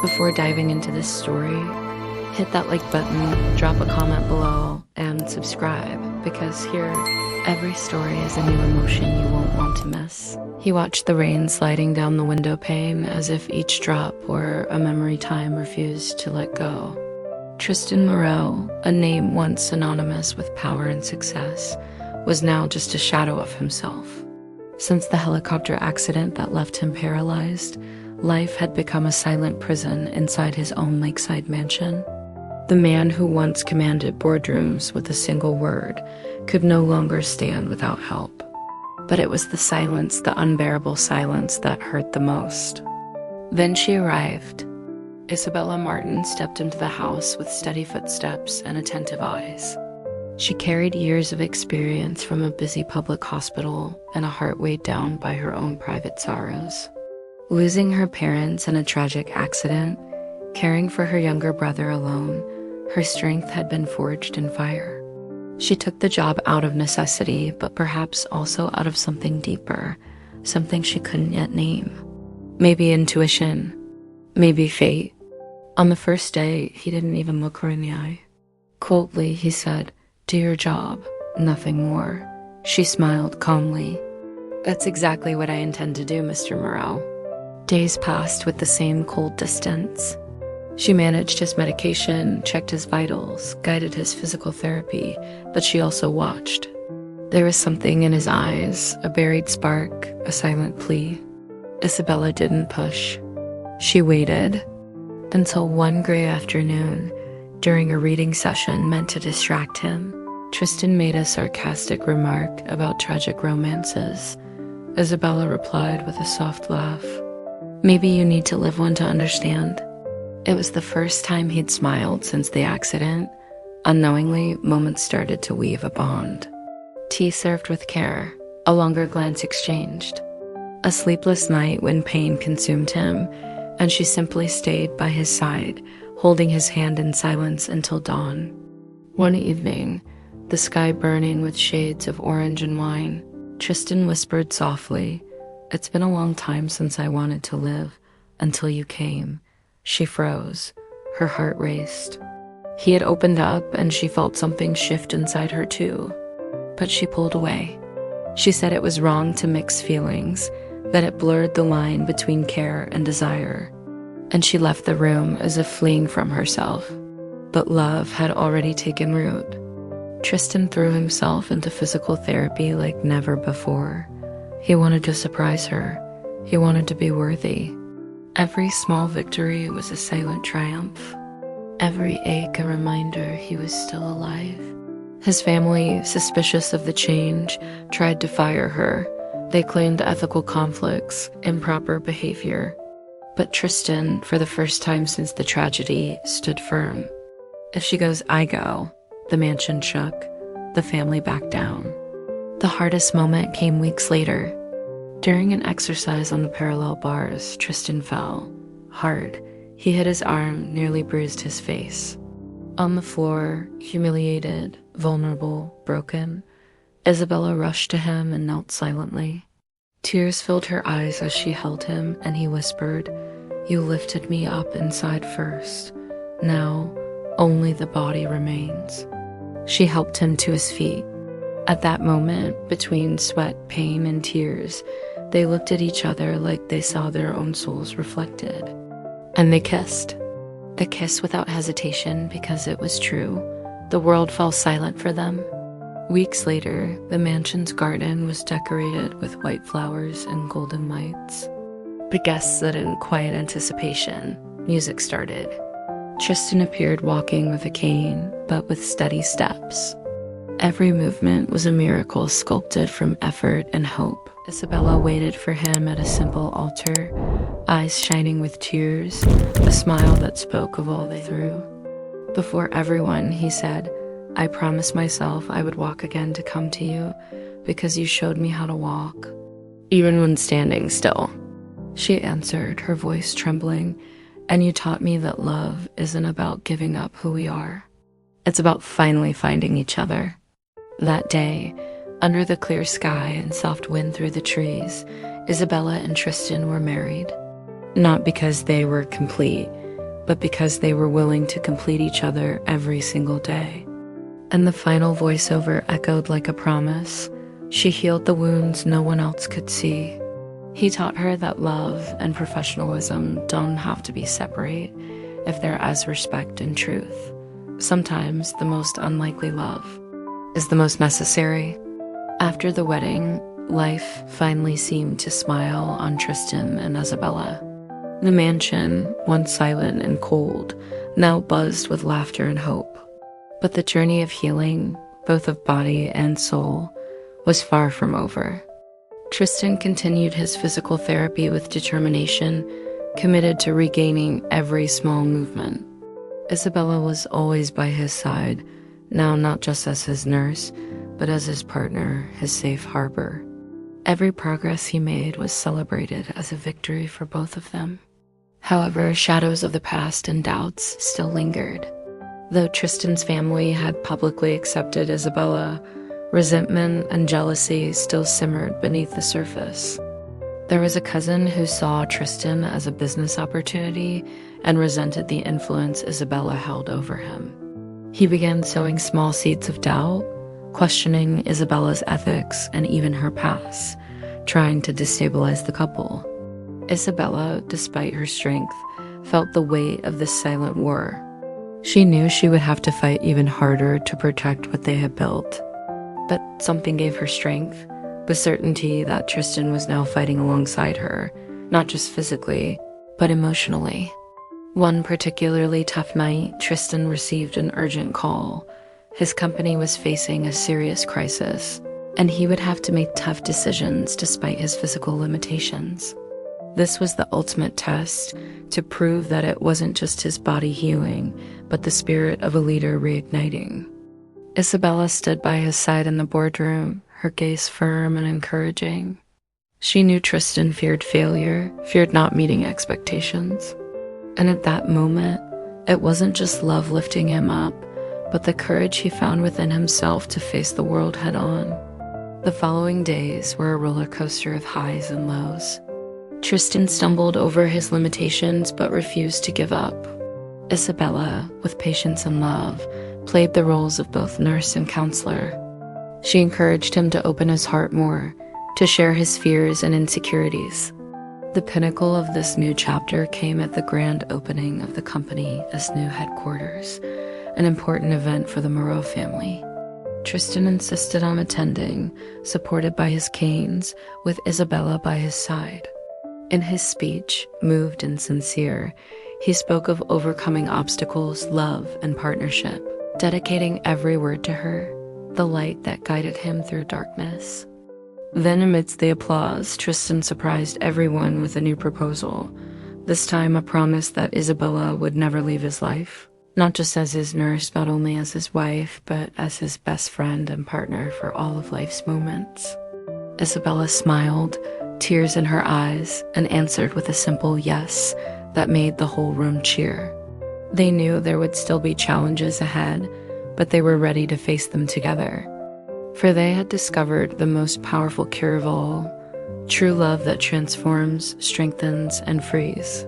Before diving into this story, hit that like button, drop a comment below, and subscribe, because here, every story is a new emotion you won't want to miss. He watched the rain sliding down the window pane as if each drop were a memory time refused to let go. Tristan Moreau, a name once synonymous with power and success, was now just a shadow of himself. Since the helicopter accident that left him paralyzed, life had become a silent prison inside his own lakeside mansion. The man who once commanded boardrooms with a single word could no longer stand without help. But it was the silence, the unbearable silence, that hurt the most. Then she arrived. Isabella Martin stepped into the house with steady footsteps and attentive eyes. She carried years of experience from a busy public hospital and a heart weighed down by her own private sorrows. Losing her parents in a tragic accident, caring for her younger brother alone, her strength had been forged in fire. She took the job out of necessity, but perhaps also out of something deeper, something she couldn't yet name. Maybe intuition, maybe fate. On the first day, he didn't even look her in the eye. Coldly, he said, "Do your job, nothing more." She smiled calmly. "That's exactly what I intend to do, Mr. Moreau." Days passed with the same cold distance. She managed his medication, checked his vitals, guided his physical therapy, but she also watched. There was something in his eyes, a buried spark, a silent plea. Isabella didn't push. She waited, until one gray afternoon, during a reading session meant to distract him, Tristan made a sarcastic remark about tragic romances. Isabella replied with a soft laugh. "Maybe you need to live one to understand." It was the first time he'd smiled since the accident. Unknowingly, moments started to weave a bond. Tea served with care, a longer glance exchanged. A sleepless night when pain consumed him, and she simply stayed by his side, holding his hand in silence until dawn. One evening, the sky burning with shades of orange and wine, Tristan whispered softly, "It's been a long time since I wanted to live, until you came." She froze. Her heart raced. He had opened up, and she felt something shift inside her too. But she pulled away. She said it was wrong to mix feelings, that it blurred the line between care and desire. And she left the room as if fleeing from herself. But love had already taken root. Tristan threw himself into physical therapy like never before. He wanted to surprise her. He wanted to be worthy. Every small victory was a silent triumph. Every ache a reminder he was still alive. His family, suspicious of the change, tried to fire her. They claimed ethical conflicts, improper behavior. But Tristan, for the first time since the tragedy, stood firm. "If she goes, I go." The mansion shook. The family backed down. The hardest moment came weeks later. During an exercise on the parallel bars, Tristan fell. Hard. He hit his arm, nearly bruised his face. On the floor, humiliated, vulnerable, broken, Isabella rushed to him and knelt silently. Tears filled her eyes as she held him, and he whispered, "You lifted me up inside first. Now, only the body remains." She helped him to his feet. At that moment, between sweat, pain, and tears, they looked at each other like they saw their own souls reflected. And they kissed. The kiss without hesitation, because it was true. The world fell silent for them. Weeks later, the mansion's garden was decorated with white flowers and golden lights. The guests sat in quiet anticipation. Music started. Tristan appeared walking with a cane, but with steady steps. Every movement was a miracle sculpted from effort and hope. Isabella waited for him at a simple altar, eyes shining with tears, a smile that spoke of all they through. Before everyone, he said, "I promised myself I would walk again to come to you, because you showed me how to walk, even when standing still." She answered, her voice trembling, "And you taught me that love isn't about giving up who we are. It's about finally finding each other." That day, under the clear sky and soft wind through the trees, Isabella and Tristan were married. Not because they were complete, but because they were willing to complete each other every single day. And the final voiceover echoed like a promise. She healed the wounds no one else could see. He taught her that love and professionalism don't have to be separate if they're as respect and truth. Sometimes the most unlikely love is the most necessary. After the wedding, life finally seemed to smile on Tristan and Isabella. The mansion, once silent and cold, now buzzed with laughter and hope. But the journey of healing, both of body and soul, was far from over. Tristan continued his physical therapy with determination, committed to regaining every small movement. Isabella was always by his side, now not just as his nurse, but as his partner, his safe harbor. Every progress he made was celebrated as a victory for both of them. However, shadows of the past and doubts still lingered. Though Tristan's family had publicly accepted Isabella, resentment and jealousy still simmered beneath the surface. There was a cousin who saw Tristan as a business opportunity and resented the influence Isabella held over him. He began sowing small seeds of doubt, questioning Isabella's ethics and even her past, trying to destabilize the couple. Isabella, despite her strength, felt the weight of this silent war. She knew she would have to fight even harder to protect what they had built. But something gave her strength, the certainty that Tristan was now fighting alongside her, not just physically, but emotionally. One particularly tough night, Tristan received an urgent call. His company was facing a serious crisis, and he would have to make tough decisions despite his physical limitations. This was the ultimate test to prove that it wasn't just his body healing, but the spirit of a leader reigniting. Isabella stood by his side in the boardroom, her gaze firm and encouraging. She knew Tristan feared failure, feared not meeting expectations. And at that moment, it wasn't just love lifting him up, but the courage he found within himself to face the world head on. The following days were a roller coaster of highs and lows. Tristan stumbled over his limitations but refused to give up. Isabella, with patience and love, played the roles of both nurse and counselor. She encouraged him to open his heart more, to share his fears and insecurities. The pinnacle of this new chapter came at the grand opening of the company as new headquarters, an important event for the Moreau family. Tristan insisted on attending, supported by his canes, with Isabella by his side. In his speech, moved and sincere, he spoke of overcoming obstacles, love, and partnership, dedicating every word to her, the light that guided him through darkness. Then, amidst the applause, Tristan surprised everyone with a new proposal, this time a promise that Isabella would never leave his life, not just as his nurse, not only as his wife, but as his best friend and partner for all of life's moments. Isabella smiled, tears in her eyes, and answered with a simple yes that made the whole room cheer. They knew there would still be challenges ahead, but they were ready to face them together. For they had discovered the most powerful cure of all, true love that transforms, strengthens, and frees.